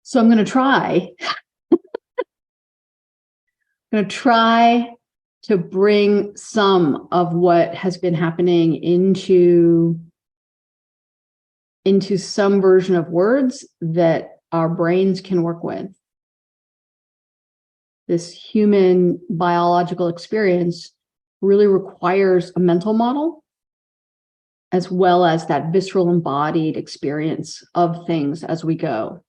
So I'm going to try. I'm going to try to bring some of what has been happening into some version of words that our brains can work with. This human biological experience really requires a mental model as well as that visceral embodied experience of things as we go.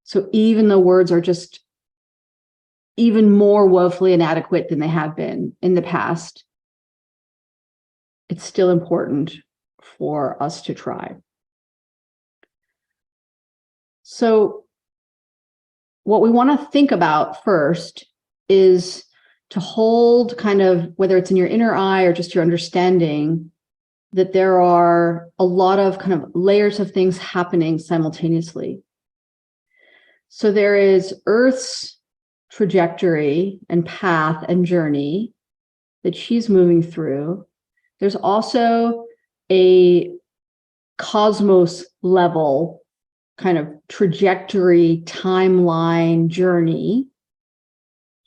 So even though words are just even more woefully inadequate than they have been in the past, it's still important for us to try. So what we want to think about first is to hold kind of, whether it's in your inner eye or just your understanding, that there are a lot of kind of layers of things happening simultaneously. So there is Earth's trajectory and path and journey that she's moving through. There's also a cosmos level kind of trajectory, timeline, journey.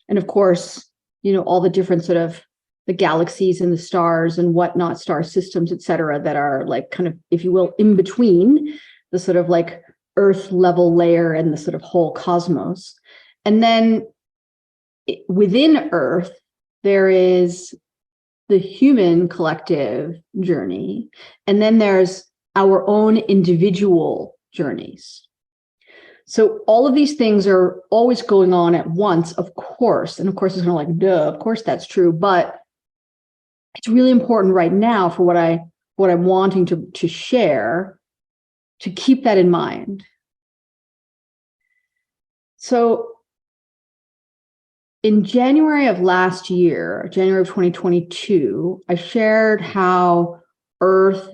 And of course, all the different sort of the galaxies and the stars and whatnot, star systems, et cetera, that are like kind of, if you will, in between the sort of like Earth level layer and the sort of whole cosmos. And then within Earth, there is the human collective journey. And then there's our own individual journeys. So all of these things are always going on at once, of course. And of course, it's kind of like, duh, of course that's true. But it's really important right now for what I'm wanting to share, to keep that in mind. So in January of last year, January of 2022, I shared how Earth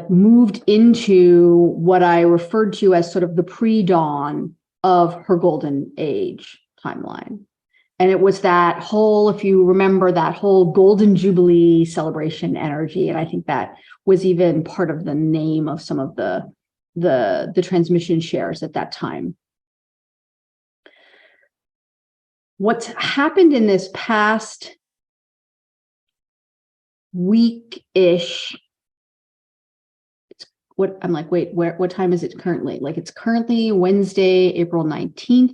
moved into what I referred to as sort of the pre-dawn of her golden age timeline. And it was that whole, if you remember, that whole golden jubilee celebration energy. And I think that was even part of the name of some of the transmission shares at that time. What's happened in this past week-ish, I'm like, wait, what time is it currently? It's currently Wednesday, April 19th,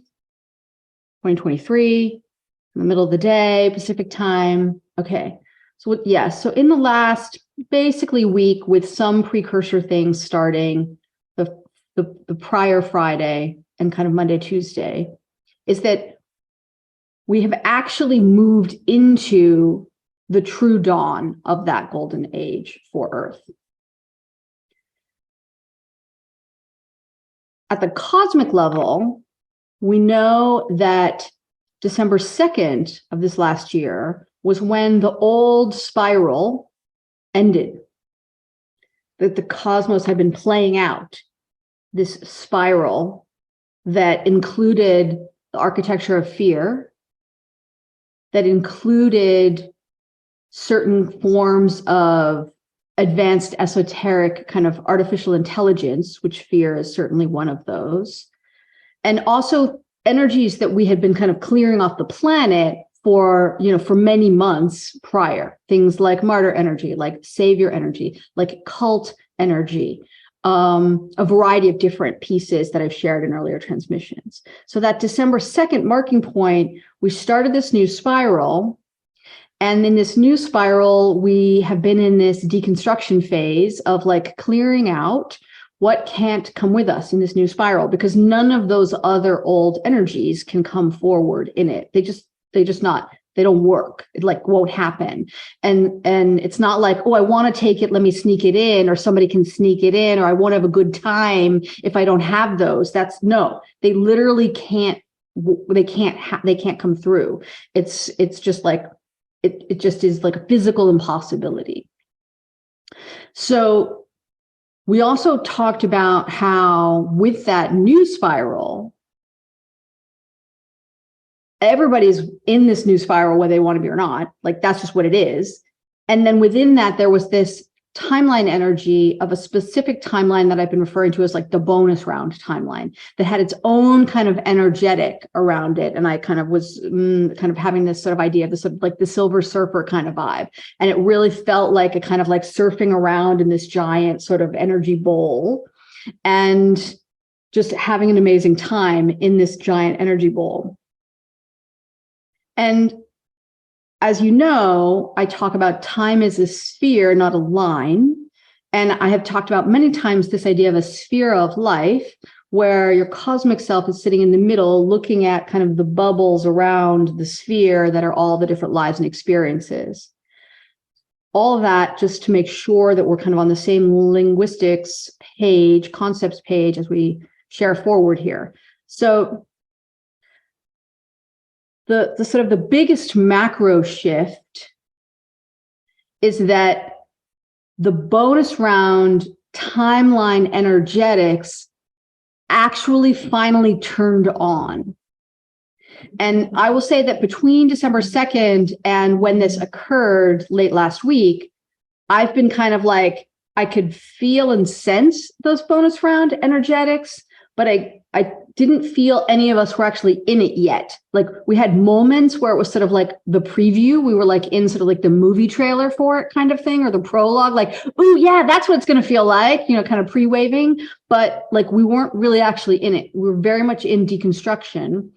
2023, in the middle of the day, Pacific time. Okay. So yeah, so in the last basically week, with some precursor things starting the prior Friday and kind of Monday, Tuesday, is that we have actually moved into the true dawn of that golden age for Earth. At the cosmic level, we know that December 2nd of this last year was when the old spiral ended, that the cosmos had been playing out this spiral that included the architecture of fear, that included certain forms of advanced esoteric kind of artificial intelligence, which fear is certainly one of those, and also energies that we had been kind of clearing off the planet for many months prior, things like martyr energy, like savior energy, like cult energy, a variety of different pieces that I've shared in earlier transmissions. So that December 2nd marking point, we started this new spiral. And in this new spiral, we have been in this deconstruction phase of clearing out what can't come with us in this new spiral, because none of those other old energies can come forward in it. They don't work. It won't happen. And it's not like, oh, I want to take it, let me sneak it in, or somebody can sneak it in, or I won't have a good time if I don't have those. No, they literally can't, they can't come through. It's just it just is like a physical impossibility. So we also talked about how with that new spiral, everybody's in this new spiral, whether they want to be or not. That's just what it is. And then within that, there was this timeline energy of a specific timeline that I've been referring to as like the bonus round timeline that had its own kind of energetic around it. And I kind of was kind of having this sort of idea of this sort of like the Silver Surfer kind of vibe. And it really felt like a kind of like surfing around in this giant sort of energy bowl and just having an amazing time in this giant energy bowl. And as you know, I talk about time as a sphere, not a line. And I have talked about many times this idea of a sphere of life, where your cosmic self is sitting in the middle, looking at kind of the bubbles around the sphere that are all the different lives and experiences. All of that just to make sure that we're kind of on the same linguistics page, concepts page as we share forward here. So the sort of the biggest macro shift is that the bonus round timeline energetics actually finally turned on. And I will say that between December 2nd and when this occurred late last week, I've been kind of like, I could feel and sense those bonus round energetics, but I didn't feel any of us were actually in it yet. Like we had moments where it was sort of like the preview. We were like in sort of like the movie trailer for it kind of thing, or the prologue, like, oh yeah, that's what it's going to feel like, you know, kind of pre-waving. But like we weren't really actually in it. We were very much in deconstruction.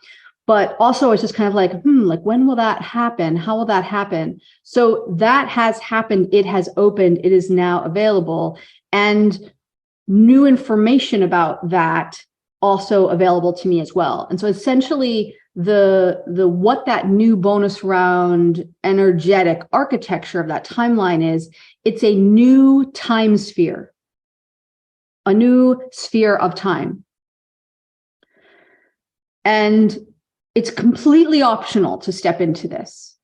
But also it's just kind of like, like when will that happen? How will that happen? So that has happened. It has opened. It is now available. And new information about that also available to me as well. And so essentially the what that new bonus round energetic architecture of that timeline is, it's a new time sphere, a new sphere of time. And it's completely optional to step into this.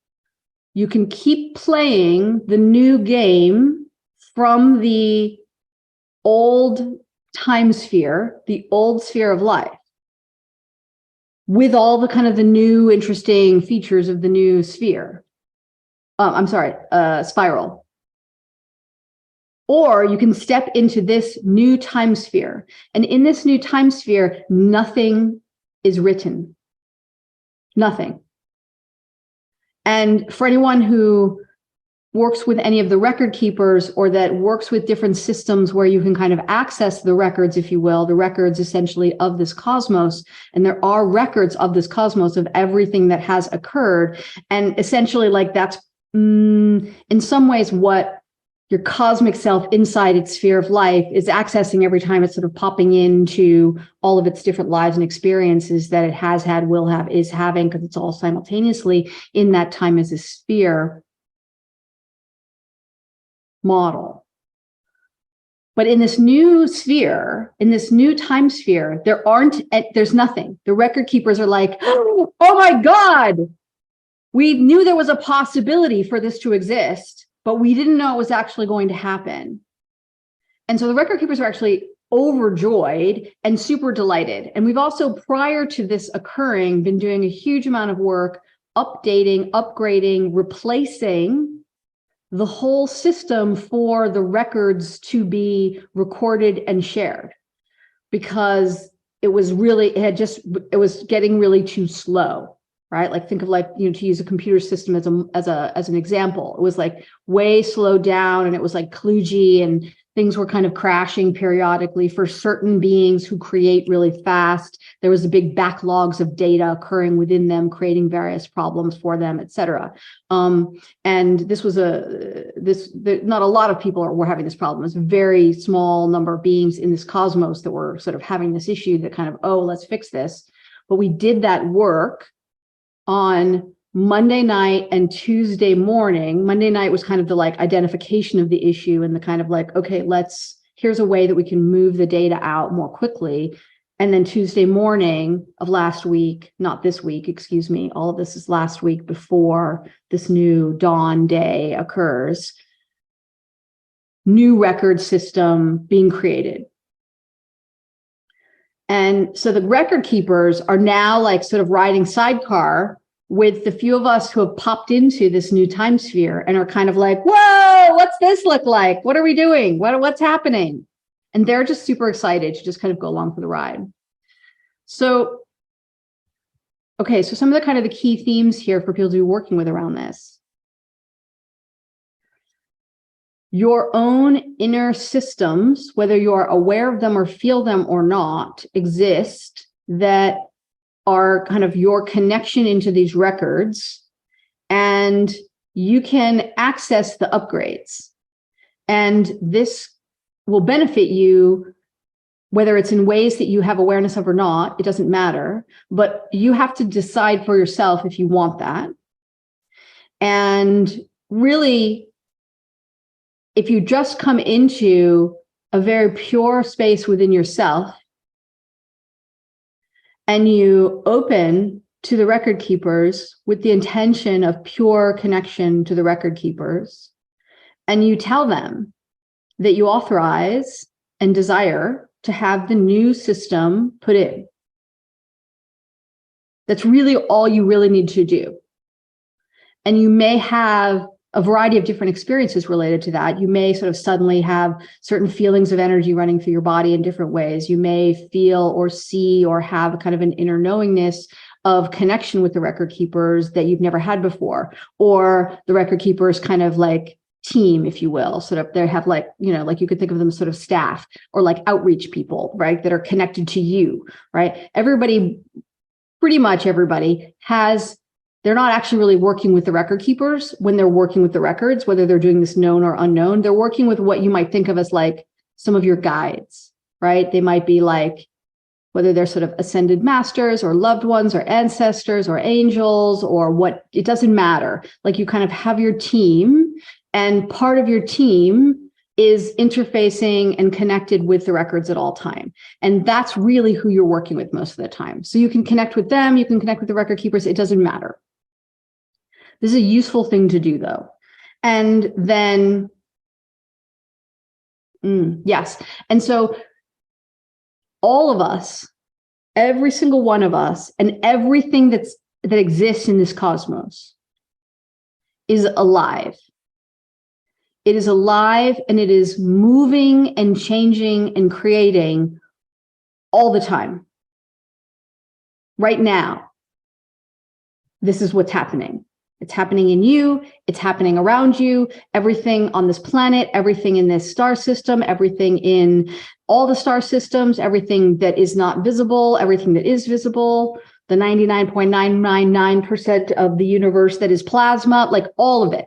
You can keep playing the new game from the old time sphere, the old sphere of life, with all the kind of the new interesting features of the new sphere. Spiral. Or you can step into this new time sphere. And in this new time sphere, nothing is written. Nothing. And for anyone who works with any of the record keepers, or that works with different systems where you can kind of access the records, if you will, the records essentially of this cosmos. And there are records of this cosmos of everything that has occurred. And essentially like that's in some ways what your cosmic self inside its sphere of life is accessing every time it's sort of popping into all of its different lives and experiences that it has had, will have, is having, because it's all simultaneously in that time as a sphere model. But in this new sphere, in this new time sphere, there's nothing. The record keepers are like, oh my God, we knew there was a possibility for this to exist, but we didn't know it was actually going to happen. And so the record keepers are actually overjoyed and super delighted. And we've also, prior to this occurring, been doing a huge amount of work, updating, upgrading, replacing the whole system for the records to be recorded and shared, because it was getting really too slow, right? Like think of like, to use a computer system as an example, it was like way slowed down, and it was like kludgy, and things were kind of crashing periodically for certain beings who create really fast. There was a big backlogs of data occurring within them, creating various problems for them, et cetera. And this was not a lot of people were having this problem. It was a very small number of beings in this cosmos that were sort of having this issue that kind of, oh, let's fix this. But we did that work on Monday night and Tuesday morning. Monday night was kind of the like identification of the issue and the kind of like, okay, here's a way that we can move the data out more quickly. And then Tuesday morning of last week, not this week, excuse me, all of this is last week before this new dawn day occurs, new record system being created. And so the record keepers are now like sort of riding sidecar with the few of us who have popped into this new time sphere and are kind of like, whoa, what's this look like? What are we doing? What's happening? And they're just super excited to just kind of go along for the ride. So, okay, so some of the kind of the key themes here for people to be working with around this. Your own inner systems, whether you are aware of them or feel them or not, exist that are kind of your connection into these records, and you can access the upgrades. And this will benefit you, whether it's in ways that you have awareness of or not, it doesn't matter, but you have to decide for yourself if you want that. And really, if you just come into a very pure space within yourself, and you open to the record keepers with the intention of pure connection to the record keepers, and you tell them that you authorize and desire to have the new system put in. That's really all you really need to do. And you may have a variety of different experiences related to that. You may sort of suddenly have certain feelings of energy running through your body in different ways. You may feel or see or have a kind of an inner knowingness of connection with the record keepers that you've never had before, or the record keepers kind of like team, if you will, sort of, they have like, you know, like you could think of them as sort of staff or like outreach people, right, that are connected to you, right? Everybody, pretty much everybody has, they're not actually really working with the record keepers when they're working with the records, whether they're doing this known or unknown. They're working with what you might think of as like some of your guides, right? They might be like, whether they're sort of ascended masters or loved ones or ancestors or angels or what, it doesn't matter. Like you kind of have your team, and part of your team is interfacing and connected with the records at all time. And that's really who you're working with most of the time. So you can connect with them, you can connect with the record keepers, it doesn't matter. This is a useful thing to do though. And then, yes. And so all of us, every single one of us, and everything that exists in this cosmos is alive. It is alive and it is moving and changing and creating all the time. Right now, this is what's happening. It's happening in you, it's happening around you, everything on this planet, everything in this star system, everything in all the star systems, everything that is not visible, everything that is visible, the 99.999% of the universe that is plasma, like all of it.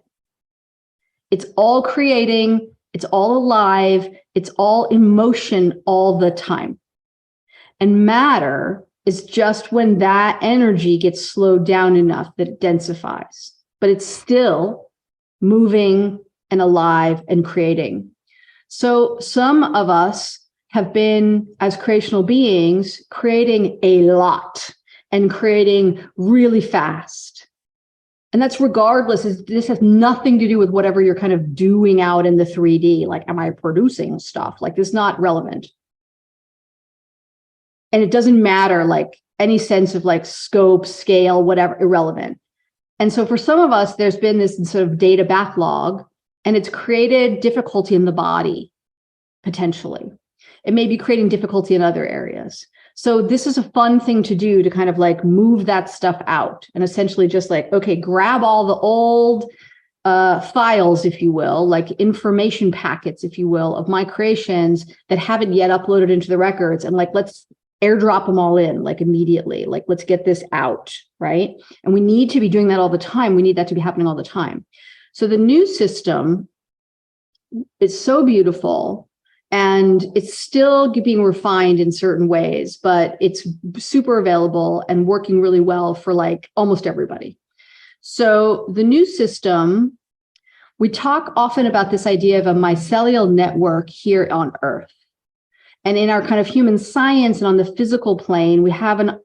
It's all creating, it's all alive, it's all in motion all the time. And matter is just when that energy gets slowed down enough that it densifies, but it's still moving and alive and creating. So some of us have been, as creational beings, creating a lot and creating really fast. And that's regardless, this has nothing to do with whatever you're kind of doing out in the 3D. Like, am I producing stuff? Like, this is not relevant. And it doesn't matter, like any sense of like scope, scale, whatever, irrelevant. And so for some of us, there's been this sort of data backlog, and it's created difficulty in the body, potentially. It may be creating difficulty in other areas. So this is a fun thing to do, to kind of like move that stuff out and essentially just like, okay, grab all the old files, if you will, like information packets, if you will, of my creations that haven't yet uploaded into the records, and like, let's airdrop them all in like immediately, like let's get this out, right? And we need to be doing that all the time. We need that to be happening all the time. So the new system is so beautiful, and it's still being refined in certain ways, but it's super available and working really well for like almost everybody. So the new system, we talk often about this idea of a mycelial network here on Earth. And in our kind of human science and on the physical plane, we have a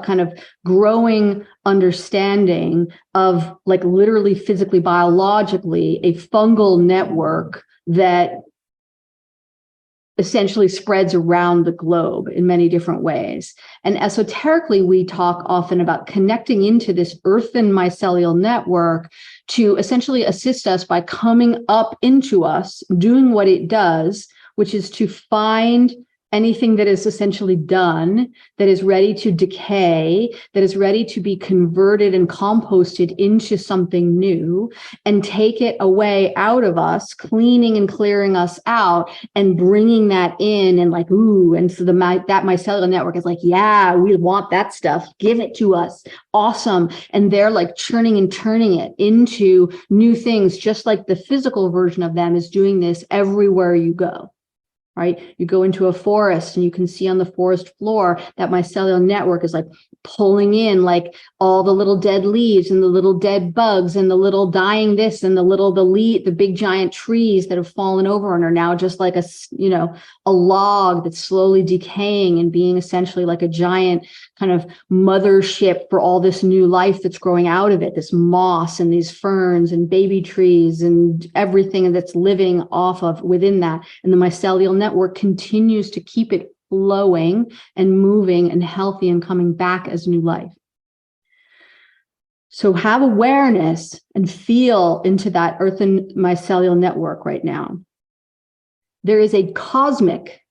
kind of growing understanding of like literally physically, biologically, a fungal network that essentially spreads around the globe in many different ways. And esoterically, we talk often about connecting into this earthen mycelial network to essentially assist us by coming up into us, doing what it does, which is to find anything that is essentially done, that is ready to decay, that is ready to be converted and composted into something new, and take it away out of us, cleaning and clearing us out and bringing that in, and like, ooh, and so that mycelial network is like, yeah, we want that stuff, give it to us, awesome. And they're like churning and turning it into new things, just like the physical version of them is doing this everywhere you go. Right? You go into a forest and you can see on the forest floor that mycelial network is like pulling in like all the little dead leaves and the little dead bugs and the little dying this and the big giant trees that have fallen over and are now just like a log that's slowly decaying and being essentially like a giant kind of mothership for all this new life that's growing out of it, this moss and these ferns and baby trees and everything that's living off of within that. And the mycelial network continues to keep it flowing and moving and healthy and coming back as new life. So have awareness and feel into that earthen mycelial network right now. There is a cosmic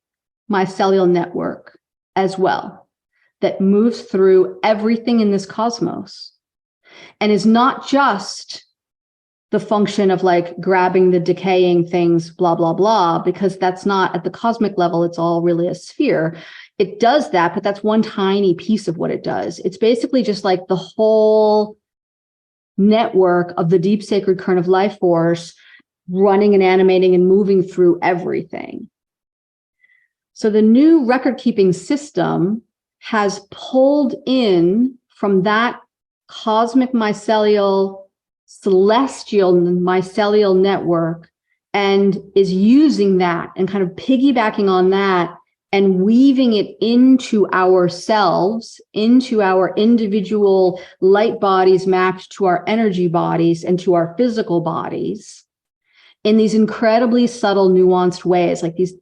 mycelial network as well that moves through everything in this cosmos and is not just the function of like grabbing the decaying things, blah, blah, blah, because that's not at the cosmic level. It's all really a sphere. It does that, but that's one tiny piece of what it does. It's basically just like the whole network of the deep sacred current of life force running and animating and moving through everything. So the new record-keeping system has pulled in from that cosmic mycelial, celestial mycelial network and is using that and kind of piggybacking on that and weaving it into ourselves, into our individual light bodies mapped to our energy bodies and to our physical bodies in these incredibly subtle, nuanced ways, like these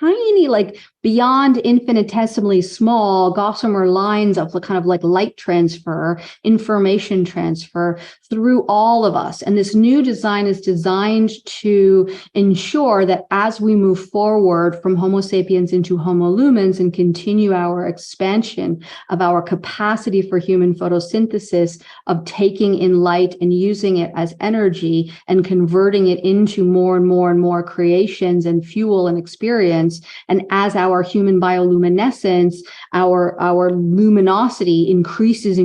tiny, like beyond infinitesimally small gossamer lines of kind of like light transfer, information transfer through all of us. And this new design is designed to ensure that as we move forward from Homo sapiens into Homo lumens and continue our expansion of our capacity for human photosynthesis, of taking in light and using it as energy and converting it into more and more and more creations and fuel and experience. And as our human bioluminescence, our luminosity increases,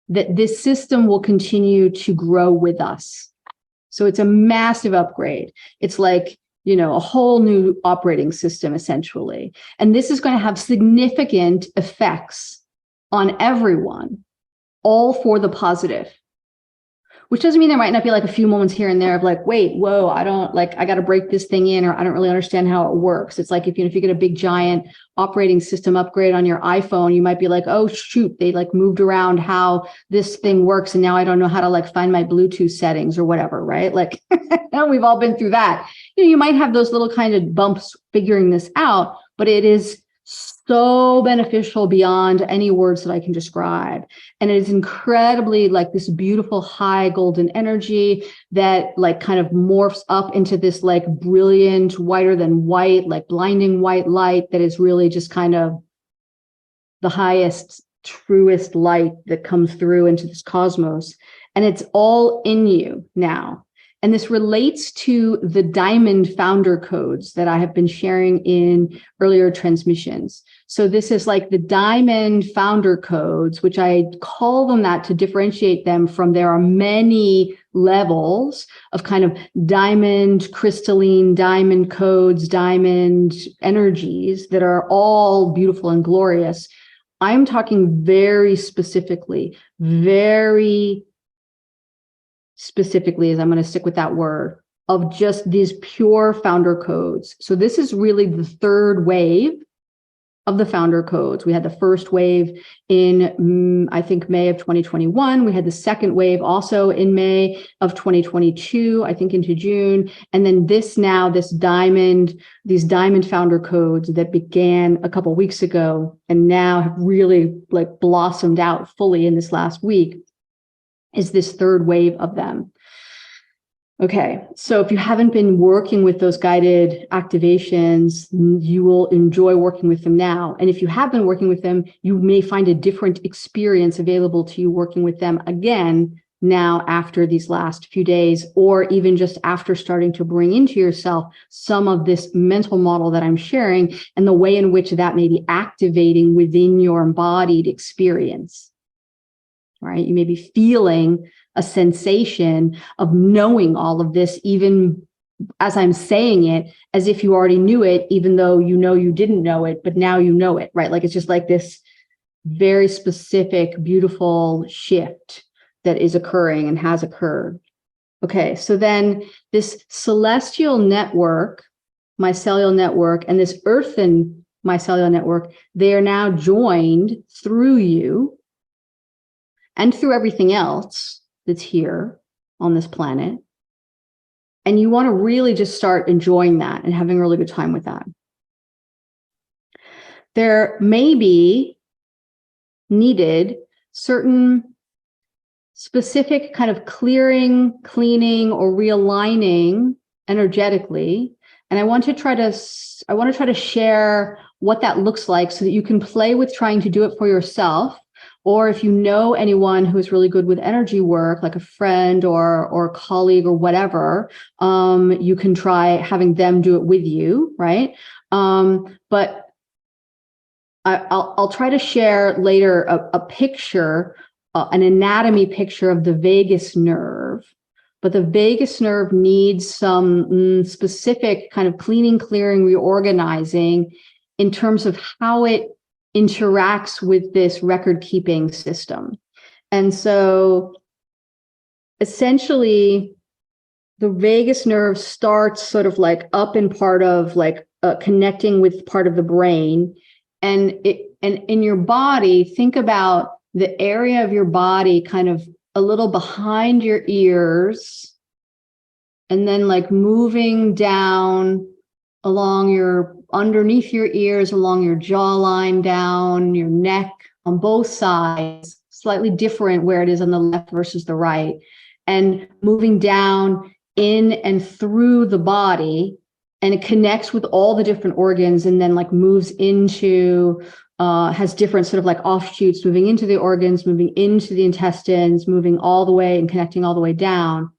that this system will continue to grow with us. So it's a massive upgrade. It's like, a whole new operating system, essentially. And this is going to have significant effects on everyone, all for the positive. Which doesn't mean there might not be like a few moments here and there of like, wait, whoa, I got to break this thing in, or I don't really understand how it works. It's like, if you get a big giant operating system upgrade on your iPhone, you might be like, oh shoot, they like moved around how this thing works. And now I don't know how to like find my Bluetooth settings or whatever, right? Like we've all been through that. You might have those little kind of bumps figuring this out, but it is so beneficial beyond any words that I can describe. And it is incredibly like this beautiful high golden energy that like kind of morphs up into this like brilliant, whiter than white, like blinding white light that is really just kind of the highest, truest light that comes through into this cosmos. And it's all in you now. And this relates to the diamond founder codes that I have been sharing in earlier transmissions. So this is like the diamond founder codes, which I call them that to differentiate them from, there are many levels of kind of diamond, crystalline, diamond codes, diamond energies that are all beautiful and glorious. I'm talking very specifically, as I'm going to stick with that word, of just these pure founder codes. So this is really the third wave of the founder codes. We had the first wave in, I think, May of 2021. We had the second wave also in May of 2022, I think into June. And then these diamond founder codes that began a couple of weeks ago and now have really like blossomed out fully in this last week is this third wave of them. Okay, so if you haven't been working with those guided activations, you will enjoy working with them now. And if you have been working with them, you may find a different experience available to you working with them again now after these last few days, or even just after starting to bring into yourself some of this mental model that I'm sharing and the way in which that may be activating within your embodied experience, right? You may be feeling a sensation of knowing all of this, even as I'm saying it, as if you already knew it, even though you know you didn't know it, but now you know it, right? Like it's just like this very specific, beautiful shift that is occurring and has occurred. Okay, so then this celestial network, mycelial network, and this earthen mycelial network, they are now joined through you and through everything else that's here on this planet. And you want to really just start enjoying that and having a really good time with that. There may be needed certain specific kind of clearing, cleaning, or realigning energetically. And I want to try to share what that looks like so that you can play with trying to do it for yourself. Or if you know anyone who's really good with energy work, like a friend or a colleague or whatever, you can try having them do it with you, right? But I'll try to share later a picture, an anatomy picture of the vagus nerve. But the vagus nerve needs some specific kind of cleaning, clearing, reorganizing in terms of how it interacts with this record keeping system. And so essentially the vagus nerve starts sort of like up in part of like connecting with part of the brain, and in your body, think about the area of your body kind of a little behind your ears and then like moving down along underneath your ears, along your jawline, down your neck, on both sides, slightly different where it is on the left versus the right, and moving down in and through the body, and it connects with all the different organs and then like moves into, has different sort of like offshoots, moving into the organs, moving into the intestines, moving all the way and connecting all the way down.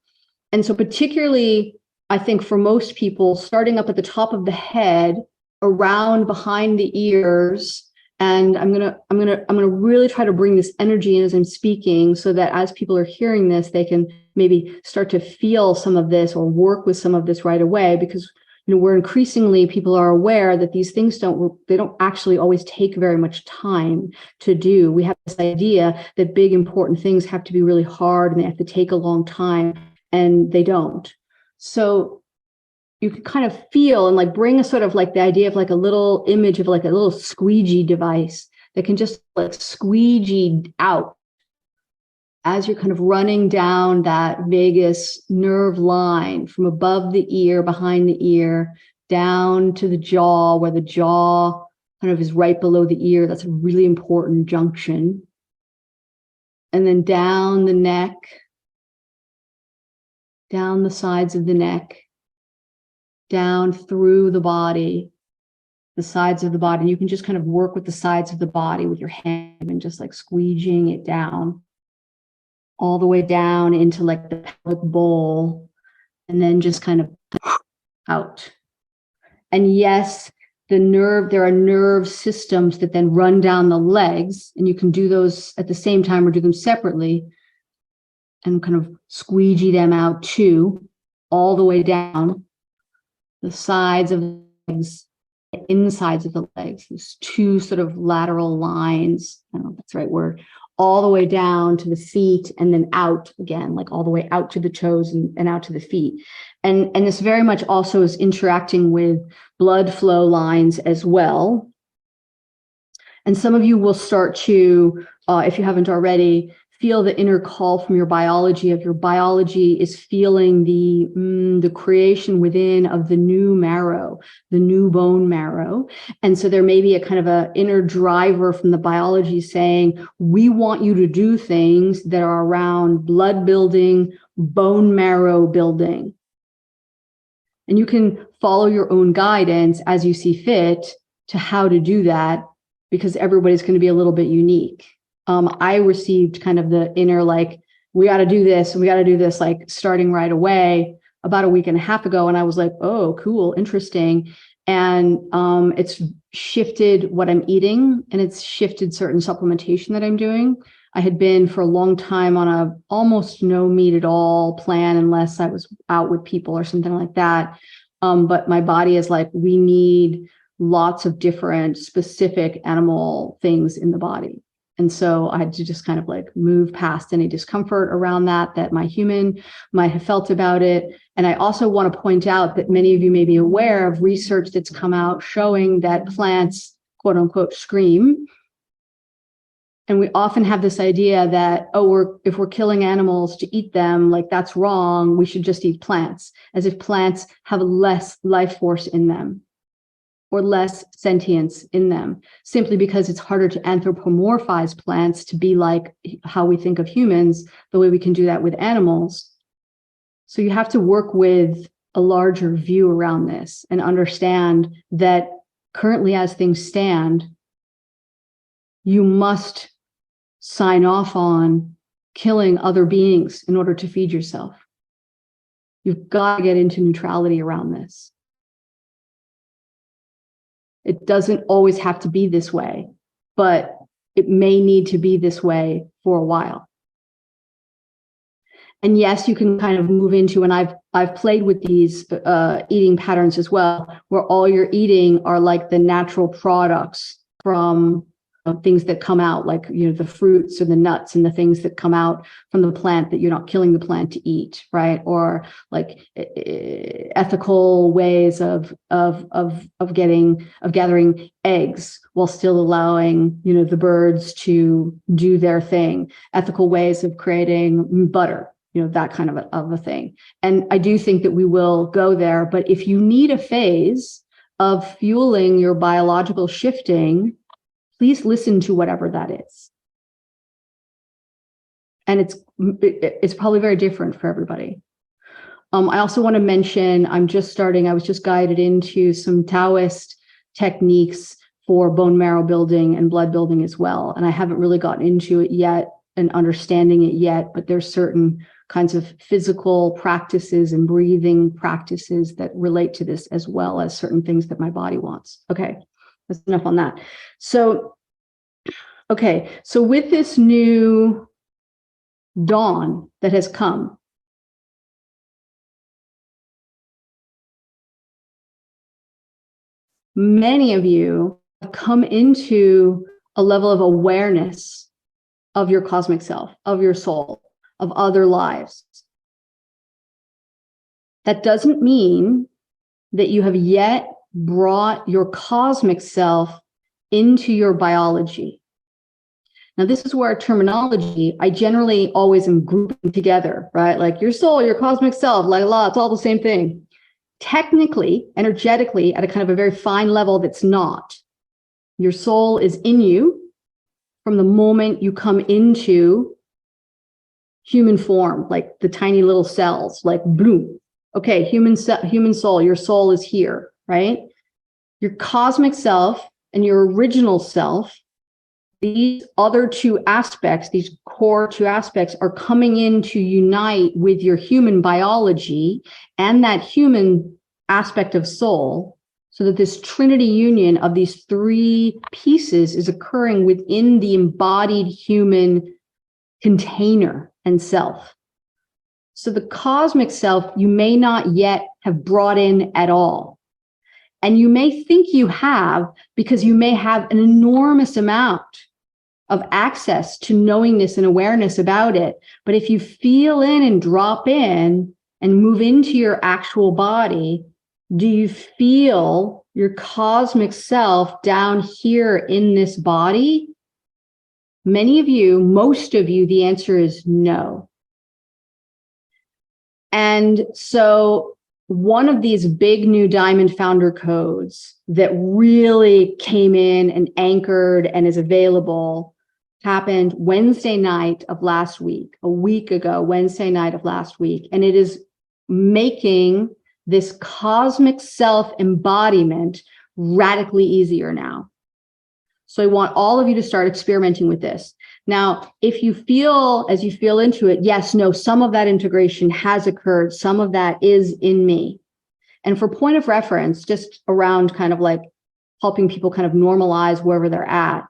And so particularly, I think for most people, starting up at the top of the head, around behind the ears, and I'm gonna really try to bring this energy in as I'm speaking, so that as people are hearing this, they can maybe start to feel some of this or work with some of this right away, because we're increasingly, people are aware that these things don't actually always take very much time to do. We have this idea that big important things have to be really hard and they have to take a long time, and they don't. So you can kind of feel and like bring a sort of like the idea of like a little image of like a little squeegee device that can just like squeegee out as you're kind of running down that vagus nerve line from above the ear, behind the ear, down to the jaw, where the jaw kind of is right below the ear. That's a really important junction. And then down the neck, down the sides of the neck, down through the body, the sides of the body. And you can just kind of work with the sides of the body with your hand and just like squeegeeing it down, all the way down into like the pelvic bowl, and then just kind of out. And yes, there are nerve systems that then run down the legs, and you can do those at the same time or do them separately and kind of squeegee them out too, all the way down the sides of the legs, the insides of the legs, these two sort of lateral lines. I don't know if that's the right word, all the way down to the feet, and then out again, like all the way out to the toes and out to the feet. And this very much also is interacting with blood flow lines as well. And some of you will start to, if you haven't already, feel the inner call from your biology, of your biology is feeling the creation within of the new marrow, the new bone marrow. And so there may be a kind of a inner driver from the biology saying, we want you to do things that are around blood building, bone marrow building. And you can follow your own guidance as you see fit to how to do that, because everybody's going to be a little bit unique. I received kind of the inner, like, we got to do this, and we got to do this, like starting right away about a week and a half ago. And I was like, oh, cool, interesting. And it's shifted what I'm eating, and it's shifted certain supplementation that I'm doing. I had been for a long time on a almost no meat at all plan, unless I was out with people or something like that. But my body is like, we need lots of different specific animal things in the body. And so I had to just kind of like move past any discomfort around that my human might have felt about it. And I also want to point out that many of you may be aware of research that's come out showing that plants, quote unquote, scream. And we often have this idea that, oh, if we're killing animals to eat them, like that's wrong, we should just eat plants, as if plants have less life force in them or less sentience in them, simply because it's harder to anthropomorphize plants to be like how we think of humans, the way we can do that with animals. So you have to work with a larger view around this and understand that currently, as things stand, you must sign off on killing other beings in order to feed yourself. You've got to get into neutrality around this. It doesn't always have to be this way, but it may need to be this way for a while. And yes, you can kind of move into, and I've played with these eating patterns as well, where all you're eating are like the natural products from things that come out, like, you know, the fruits and the nuts and the things that come out from the plant that you're not killing the plant to eat, right? Or like ethical ways of gathering eggs while still allowing, you know, the birds to do their thing. Ethical ways of creating butter, you know, that kind of a thing. And I do think that we will go there. But if you need a phase of fueling your biological shifting, please listen to whatever that is. And it's probably very different for everybody. I also want to mention, I was just guided into some Taoist techniques for bone marrow building and blood building as well. And I haven't really gotten into it yet and understanding it yet, but there's certain kinds of physical practices and breathing practices that relate to this, as well as certain things that my body wants. Okay. That's enough on that. So, okay, so with this new dawn that has come, many of you have come into a level of awareness of your cosmic self, of your soul, of other lives. That doesn't mean that you have yet brought your cosmic self into your biology. Now, this is where our terminology, I generally always am grouping together, right? Like your soul, your cosmic self, like it's all the same thing. Technically, energetically, at a kind of a very fine level, that's not. Your soul is in you from the moment you come into human form, like the tiny little cells, like bloom. Okay, human soul, your soul is here, right? Your cosmic self and your original self, these other two aspects, these core two aspects, are coming in to unite with your human biology and that human aspect of soul, so that this trinity union of these three pieces is occurring within the embodied human container and self. So the cosmic self, you may not yet have brought in at all. And you may think you have, because you may have an enormous amount of access to knowingness and awareness about it. But if you feel in and drop in and move into your actual body, Do you feel your cosmic self down here in this body? Many of you, most of you, the answer is no. And so one of these big new diamond founder codes that really came in and anchored and is available happened Wednesday night of last week, a week ago, Wednesday night of last week. And it is making this cosmic self embodiment radically easier now. So I want all of you to start experimenting with this. Now, if you feel, as you feel into it, yes, no, some of that integration has occurred. Some of that is in me. And for point of reference, just around kind of like helping people kind of normalize wherever they're at,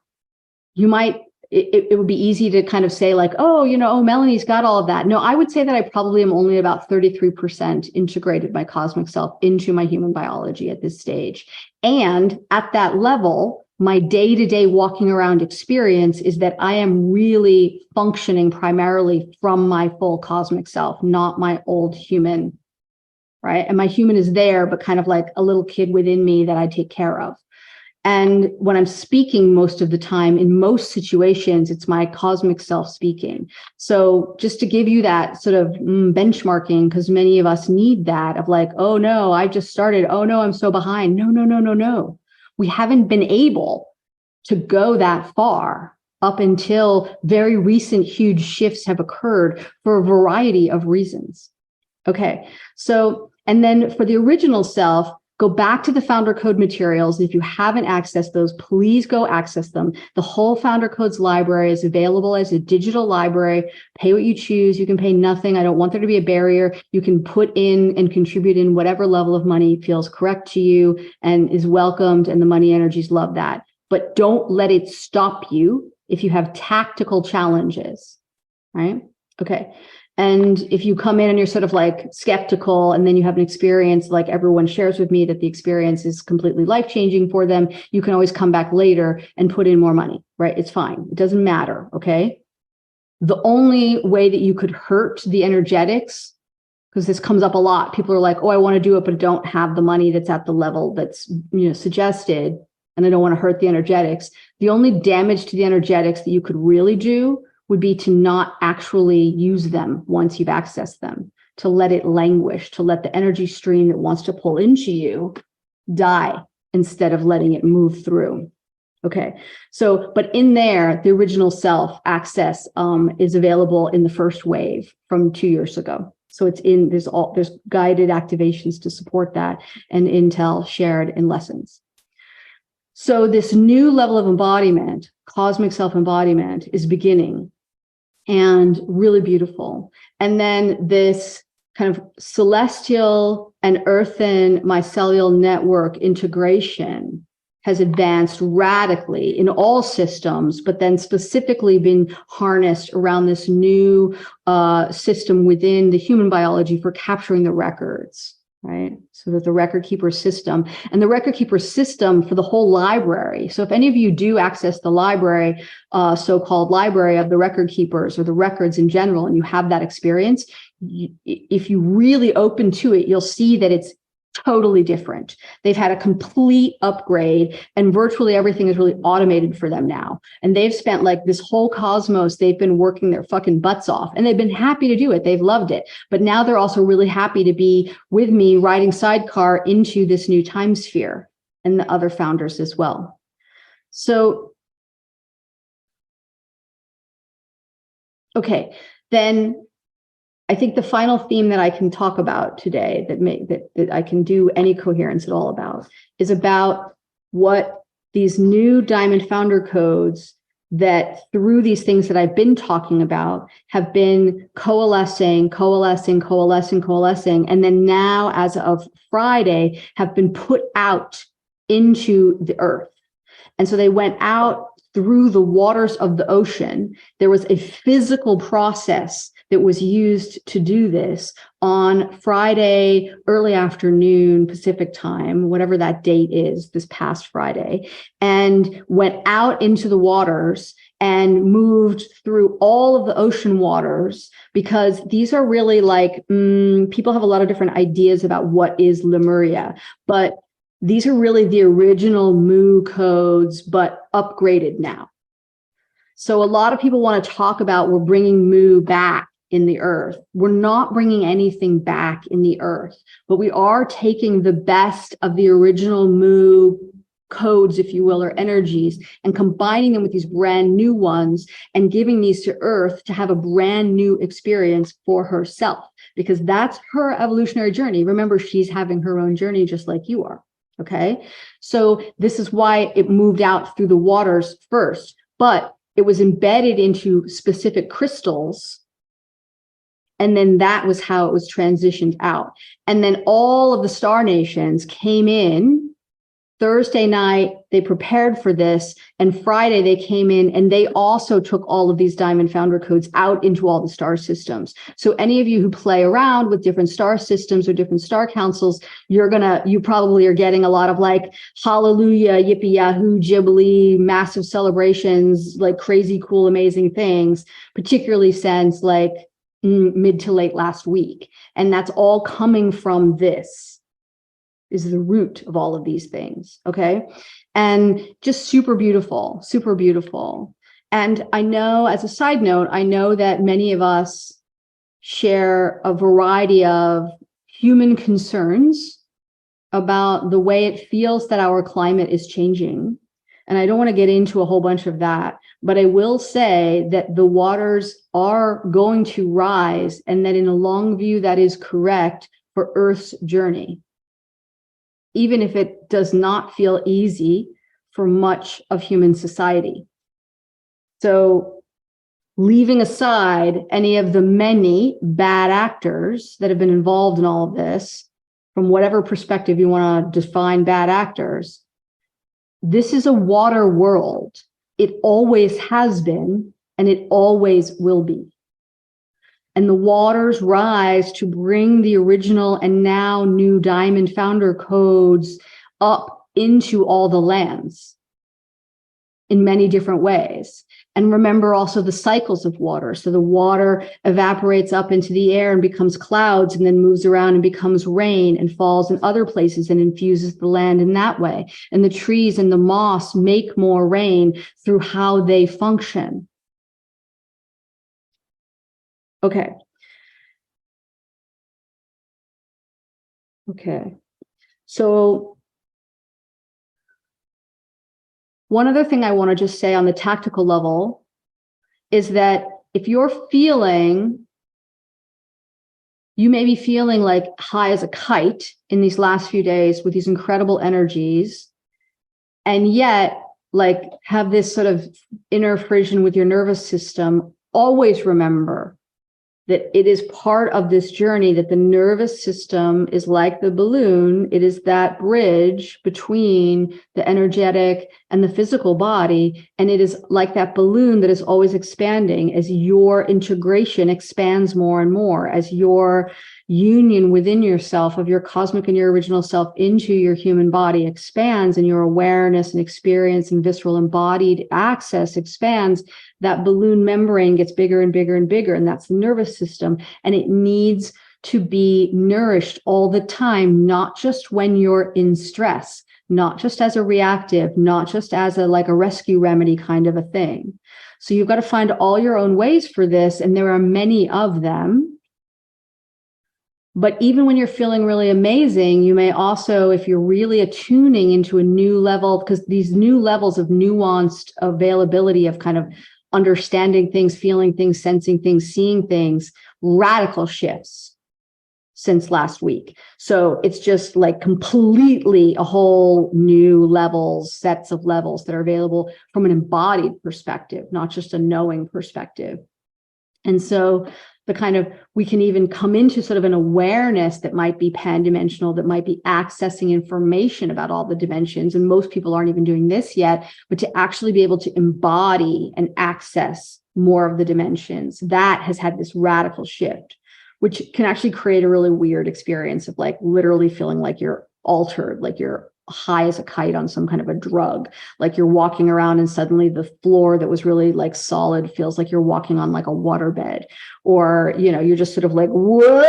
you might, it would be easy to kind of say like, oh, you know, oh, Melanie's got all of that. No, I would say that I probably am only about 33% integrated my cosmic self into my human biology at this stage. And at that level, my day-to-day walking around experience is that I am really functioning primarily from my full cosmic self, not my old human, right? And my human is there, but kind of like a little kid within me that I take care of. And when I'm speaking most of the time, in most situations, it's my cosmic self speaking. So just to give you that sort of benchmarking, because many of us need that of like, oh no, I just started. Oh no, I'm so behind. No, no, no, no, no. We haven't been able to go that far up until very recent huge shifts have occurred for a variety of reasons. Okay, so, and then for the original self, go back to the Founder Code materials. If you haven't accessed those, please go access them. The whole Founder Codes library is available as a digital library. Pay what you choose. You can pay nothing. I don't want there to be a barrier. You can put in and contribute in whatever level of money feels correct to you and is welcomed, and the money energies love that. But don't let it stop you if you have tactical challenges, right? Okay. And if you come in and you're sort of like skeptical, and then you have an experience like everyone shares with me that the experience is completely life-changing for them, you can always come back later and put in more money, right? It's fine. It doesn't matter, okay? The only way that you could hurt the energetics, because this comes up a lot, people are like, oh, I want to do it, but I don't have the money that's at the level that's, you know, suggested, and I don't want to hurt the energetics. The only damage to the energetics that you could really do would be to not actually use them once you've accessed them, to let it languish, to let the energy stream that wants to pull into you die instead of letting it move through. Okay, so, but in there, the original self access is available in the first wave from 2 years ago. So it's in, there's guided activations to support that and intel shared in lessons. So this new level of embodiment, cosmic self-embodiment, is beginning, and really beautiful. And then this kind of celestial and earthen mycelial network integration has advanced radically in all systems, but then specifically been harnessed around this new system within the human biology for capturing the records, right? So that the record keeper system, and the record keeper system for the whole library. So if any of you do access the library, so-called library of the record keepers or the records in general, and you have that experience, if you really open to it, you'll see that it's totally different. They've had a complete upgrade, and virtually everything is really automated for them now. And they've spent like this whole cosmos, they've been working their fucking butts off, and they've been happy to do it. They've loved it. But now they're also really happy to be with me riding sidecar into this new time sphere, and the other founders as well. So, okay, then I think the final theme that I can talk about today that I can do any coherence at all about is about what these new diamond founder codes that through these things that I've been talking about have been coalescing, and then now as of Friday have been put out into the earth. And so they went out through the waters of the ocean. There was a physical process that was used to do this on Friday, early afternoon, Pacific time, whatever that date is, this past Friday, and went out into the waters and moved through all of the ocean waters, because these are really like, people have a lot of different ideas about what is Lemuria, but these are really the original Mu codes, but upgraded now. So a lot of people want to talk about, we're bringing Mu back in the earth. We're not bringing anything back in the earth, but we are taking the best of the original Mu codes, if you will, or energies, and combining them with these brand new ones and giving these to Earth to have a brand new experience for herself, because that's her evolutionary journey. Remember, she's having her own journey just like you are. Okay. So this is why it moved out through the waters first, but it was embedded into specific crystals. And then that was how it was transitioned out. And then all of the star nations came in. Thursday night, they prepared for this, and Friday they came in and they also took all of these diamond founder codes out into all the star systems. So any of you who play around with different star systems or different star councils, you probably are getting a lot of like, hallelujah, yippee yahoo, jubilee, massive celebrations, like crazy, cool, amazing things, particularly since like mid to late last week. And that's all coming from this. Is the root of all of these things, okay? And just super beautiful, super beautiful. And I know, as a side note, I know that many of us share a variety of human concerns about the way it feels that our climate is changing. And I don't want to get into a whole bunch of that, but I will say that the waters are going to rise, and that in a long view, that is correct for Earth's journey, even if it does not feel easy for much of human society. So leaving aside any of the many bad actors that have been involved in all of this, from whatever perspective you want to define bad actors, this is a water world. It always has been, and it always will be. And the waters rise to bring the original and now new diamond founder codes up into all the lands in many different ways. And remember also the cycles of water. So the water evaporates up into the air and becomes clouds, and then moves around and becomes rain and falls in other places and infuses the land in that way. And the trees and the moss make more rain through how they function. Okay. Okay. So one other thing I want to just say on the tactical level is that if you're feeling, you may be feeling like high as a kite in these last few days with these incredible energies, and yet like have this sort of inner frisson with your nervous system, always remember that it is part of this journey, that the nervous system is like the balloon. It is that bridge between the energetic and the physical body. And it is like that balloon that is always expanding as your integration expands more and more, as your union within yourself of your cosmic and your original self into your human body expands, and your awareness and experience and visceral embodied access expands. That balloon membrane gets bigger and bigger and bigger, and that's the nervous system. And it needs to be nourished all the time, not just when you're in stress, not just as a reactive, not just as a like a rescue remedy kind of a thing. So you've got to find all your own ways for this, and there are many of them. But even when you're feeling really amazing, you may also, if you're really attuning into a new level, because these new levels of nuanced availability of kind of understanding things, feeling things, sensing things, seeing things, radical shifts since last week. So it's just like completely a whole new levels, sets of levels that are available from an embodied perspective, not just a knowing perspective. And so the kind of, we can even come into sort of an awareness that might be pan-dimensional, that might be accessing information about all the dimensions. And most people aren't even doing this yet, but to actually be able to embody and access more of the dimensions, that has had this radical shift, which can actually create a really weird experience of like literally feeling like you're altered, like you're high as a kite on some kind of a drug. Like you're walking around and suddenly the floor that was really like solid feels like you're walking on like a waterbed, or, you know, you're just sort of like, whoa,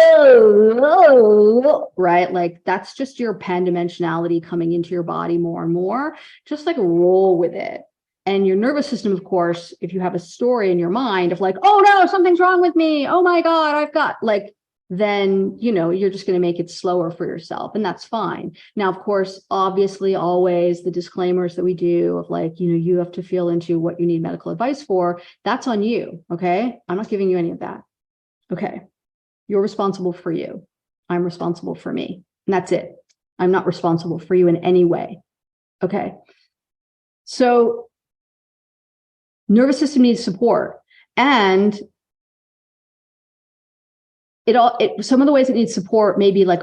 right? Like that's just your pan-dimensionality coming into your body more and more. Just like roll with it. And your nervous system, of course, if you have a story in your mind of like, oh no, something's wrong with me. Oh my God, I've got like, then, you know, you're just going to make it slower for yourself. And that's fine. Now, of course, obviously, always the disclaimers that we do of like, you know, you have to feel into what you need medical advice for. That's on you. Okay. I'm not giving you any of that. Okay. You're responsible for you. I'm responsible for me. And that's it. I'm not responsible for you in any way. Okay. So nervous system needs support. And some of the ways it needs support may be like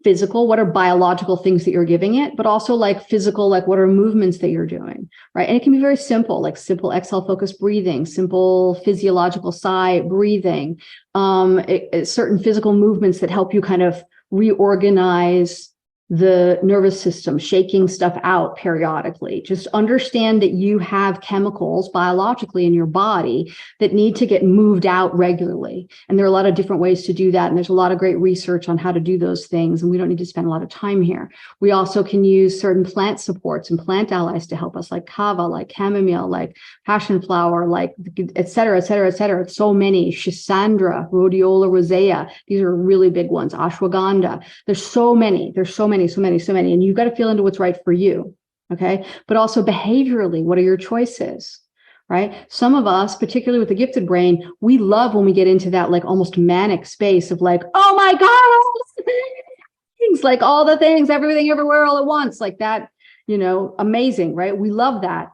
physical, what are biological things that you're giving it, but also like physical, like what are movements that you're doing, right? And it can be very simple, like simple exhale focused breathing, simple physiological sigh breathing, certain physical movements that help you kind of reorganize the nervous system, shaking stuff out periodically. Just understand that you have chemicals biologically in your body that need to get moved out regularly. And there are a lot of different ways to do that. And there's a lot of great research on how to do those things. And we don't need to spend a lot of time here. We also can use certain plant supports and plant allies to help us, like kava, like chamomile, like passion flower, like et cetera, et cetera, et cetera. It's so many. Schisandra, rhodiola rosea. These are really big ones. Ashwagandha. There's so many. So many. And you've got to feel into what's right for you. Okay. But also behaviorally, what are your choices? Right. Some of us, particularly with the gifted brain, we love when we get into that like almost manic space of like, oh my God, things like all the things, everything, everywhere, all at once, like that, you know, amazing. Right. We love that.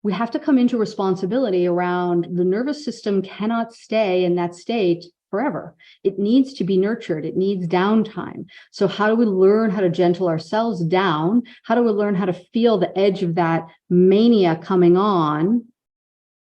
We have to come into responsibility around the nervous system cannot stay in that state forever. It needs to be nurtured. It needs downtime. So how do we learn how to gentle ourselves down? How do we learn how to feel the edge of that mania coming on,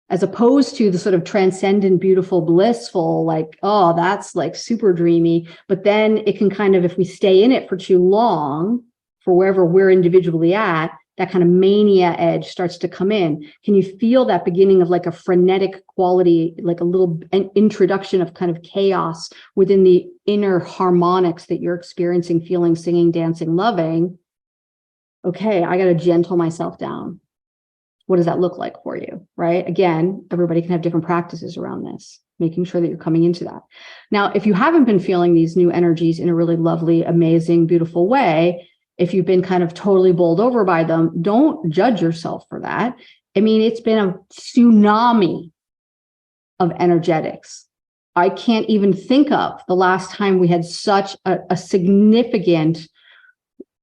as opposed to the sort of transcendent, beautiful, blissful, like, oh, that's like super dreamy. But then it can kind of, if we stay in it for too long, for wherever we're individually at, that kind of mania edge starts to come in. Can you feel that beginning of like a frenetic quality, like a little introduction of kind of chaos within the inner harmonics that you're experiencing, feeling, singing, dancing, loving? Okay, I got to gentle myself down. What does that look like for you, right? Again, everybody can have different practices around this, making sure that you're coming into that. Now, if you haven't been feeling these new energies in a really lovely, amazing, beautiful way, if you've been kind of totally bowled over by them, don't judge yourself for that. I mean, it's been a tsunami of energetics. I can't even think of the last time we had such a significant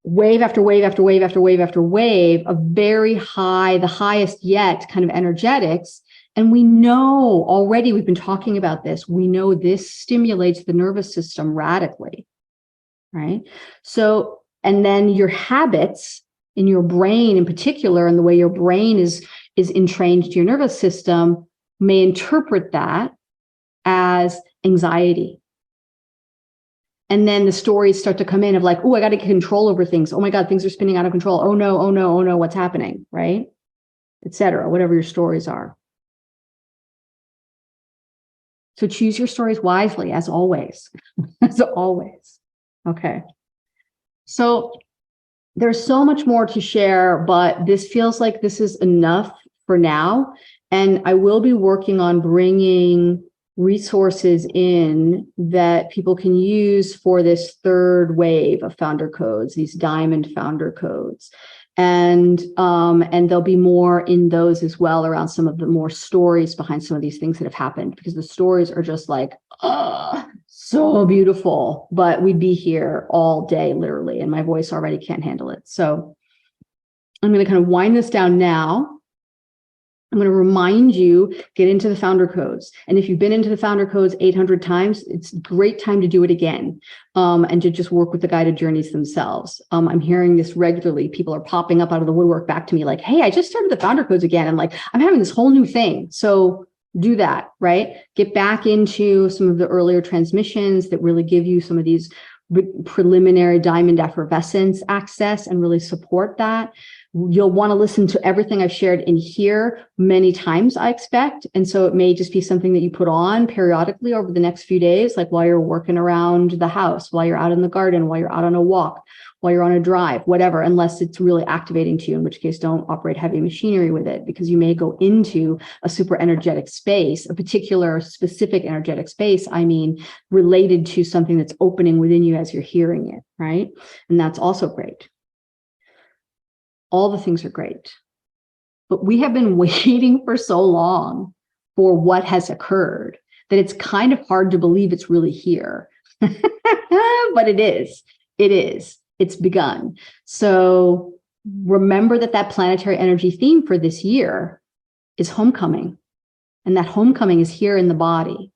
wave after wave after wave after wave after wave of very high, the highest yet kind of energetics. And we know already, we've been talking about this, we know this stimulates the nervous system radically, right? So, and then your habits in your brain in particular, and the way your brain is entrained to your nervous system, may interpret that as anxiety. And then the stories start to come in of like, oh, I got to get control over things. Oh my God, things are spinning out of control. Oh no, oh no, oh no, what's happening, right? Etc. Whatever your stories are. So choose your stories wisely, as always. As always. Okay. So there's so much more to share, but this feels like this is enough for now. And I will be working on bringing resources in that people can use for this third wave of founder codes, these diamond founder codes. And there'll be more in those as well around some of the more stories behind some of these things that have happened, because the stories are just like, so beautiful, but we'd be here all day, literally, and my voice already can't handle it. So I'm going to kind of wind this down now. I'm going to remind you, get into the founder codes. And if you've been into the founder codes 800 times, it's a great time to do it again, and to just work with the guided journeys themselves. I'm hearing this regularly. People are popping up out of the woodwork back to me like, hey, I just started the founder codes again. And like, I'm having this whole new thing. So do that, right? Get back into some of the earlier transmissions that really give you some of these preliminary diamond effervescence access and really support that. You'll want to listen to everything I've shared in here many times, I expect. And so it may just be something that you put on periodically over the next few days, like while you're working around the house, while you're out in the garden, while you're out on a walk, while you're on a drive, whatever, unless it's really activating to you, in which case don't operate heavy machinery with it, because you may go into a super energetic space, a particular specific energetic space, I mean, related to something that's opening within you as you're hearing it, right? And that's also great. All the things are great. But we have been waiting for so long for what has occurred that it's kind of hard to believe it's really here. But it is. It is. It's begun. So remember that planetary energy theme for this year is homecoming. And that homecoming is here in the body.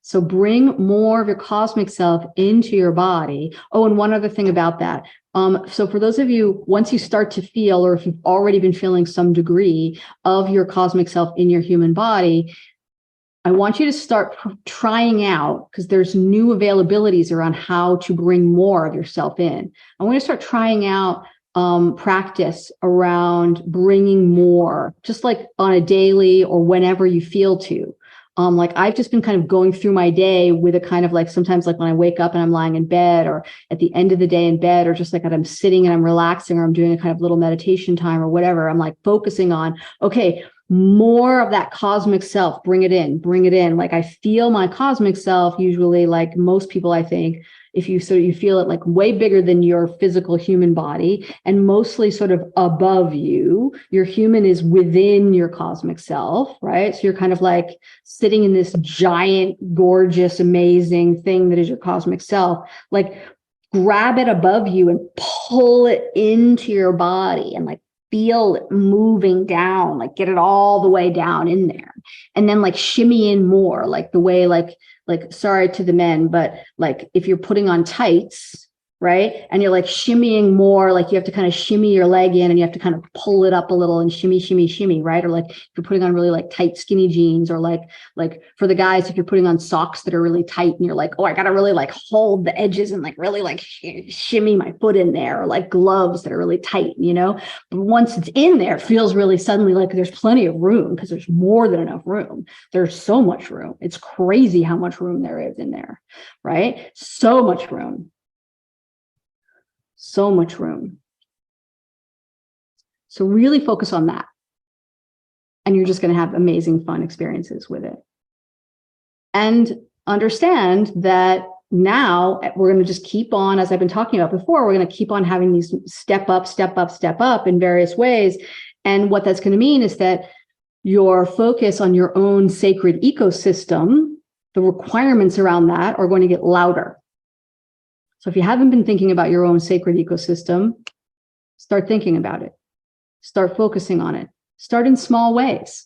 So bring more of your cosmic self into your body. Oh, and one other thing about that. So for those of you, once you start to feel, or if you've already been feeling some degree of your cosmic self in your human body, I want you to start trying out, because there's new availabilities around how to bring more of yourself in. I want you to start trying out practice around bringing more, just like on a daily or whenever you feel to. Like I've just been kind of going through my day with a kind of like, sometimes like when I wake up and I'm lying in bed, or at the end of the day in bed, or just like I'm sitting and I'm relaxing, or I'm doing a kind of little meditation time or whatever, I'm like focusing on, okay, more of that cosmic self, bring it in, bring it in. Like I feel my cosmic self usually, like most people, I think, if you sort of, you feel it like way bigger than your physical human body, and mostly sort of above you. Your human is within your cosmic self, right? So you're kind of like sitting in this giant, gorgeous, amazing thing that is your cosmic self. Like grab it above you and pull it into your body, and like feel it moving down, like get it all the way down in there. And then like shimmy in more, like the way, like sorry to the men, but like if you're putting on tights, right? And you're like shimmying more, like you have to kind of shimmy your leg in, and you have to kind of pull it up a little and shimmy, shimmy, shimmy, right? Or like if you're putting on really like tight skinny jeans, or like for the guys, if you're putting on socks that are really tight and you're like, oh, I got to really like hold the edges and like really like shimmy my foot in there, or like gloves that are really tight, you know? But once it's in there, it feels really suddenly like there's plenty of room, because there's more than enough room. There's so much room. It's crazy how much room there is in there, right? So much room. So much room. So really focus on that. And you're just going to have amazing fun experiences with it. And understand that now we're going to just keep on, as I've been talking about before, we're going to keep on having these step up, step up, step up in various ways. And what that's going to mean is that your focus on your own sacred ecosystem, the requirements around that are going to get louder. So if you haven't been thinking about your own sacred ecosystem, start thinking about it. Start focusing on it. Start in small ways.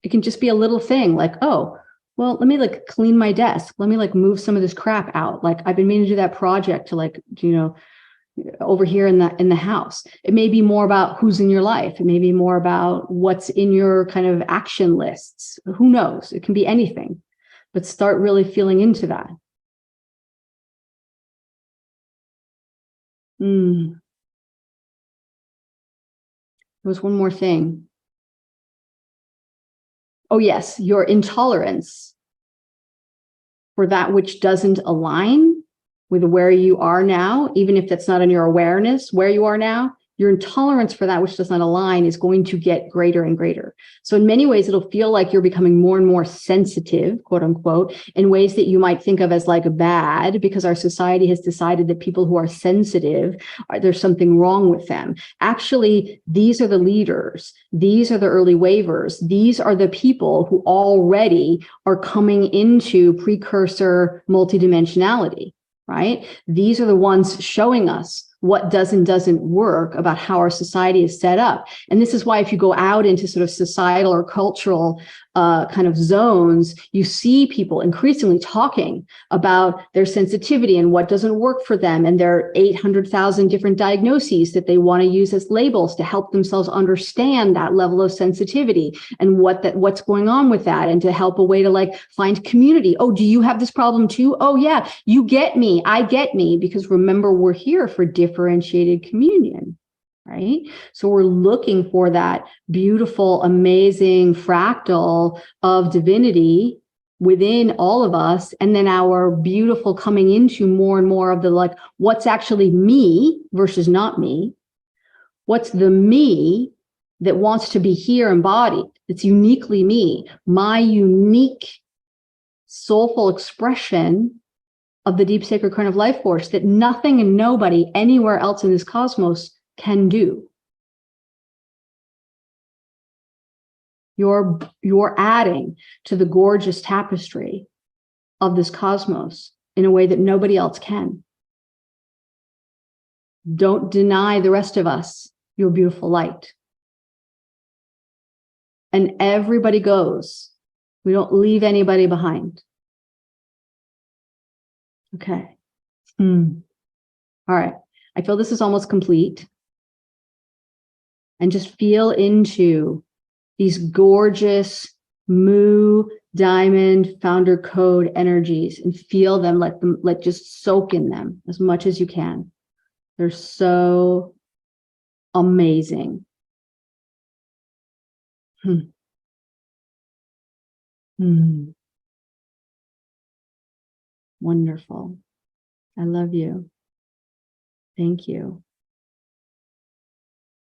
It can just be a little thing like, oh, well, let me like clean my desk. Let me like move some of this crap out. Like I've been meaning to do that project to like, you know, over here in the house. It may be more about who's in your life. It may be more about what's in your kind of action lists. Who knows? It can be anything, but start really feeling into that. There was one more thing. Oh, yes, your intolerance for that which doesn't align with where you are now, even if that's not in your awareness, where you are now, your intolerance for that which does not align is going to get greater and greater. So in many ways, it'll feel like you're becoming more and more sensitive, quote unquote, in ways that you might think of as like bad, because our society has decided that people who are sensitive, there's something wrong with them. Actually, these are the leaders. These are the early wavers. These are the people who already are coming into precursor multidimensionality, right? These are the ones showing us what does and doesn't work about how our society is set up. And this is why if you go out into sort of societal or cultural kind of zones, you see people increasingly talking about their sensitivity and what doesn't work for them, and their 800,000 different diagnoses that they want to use as labels to help themselves understand that level of sensitivity and what's going on with that, and to help a way to like find community. Oh, do you have this problem too? Oh yeah, you get me, I get me, because remember, we're here for differentiated communion. Right? So we're looking for that beautiful, amazing fractal of divinity within all of us. And then our beautiful coming into more and more of the like, what's actually me versus not me? What's the me that wants to be here embodied? It's uniquely me, my unique soulful expression of the deep sacred current of life force that nothing and nobody anywhere else in this cosmos can do. You're adding to the gorgeous tapestry of this cosmos in a way that nobody else can. Don't deny the rest of us your beautiful light. And everybody goes. We don't leave anybody behind. Okay. All right. I feel this is almost complete. And just feel into these gorgeous Mu diamond founder code energies and feel them, let just soak in them as much as you can. They're so amazing. Wonderful. I love you. Thank you.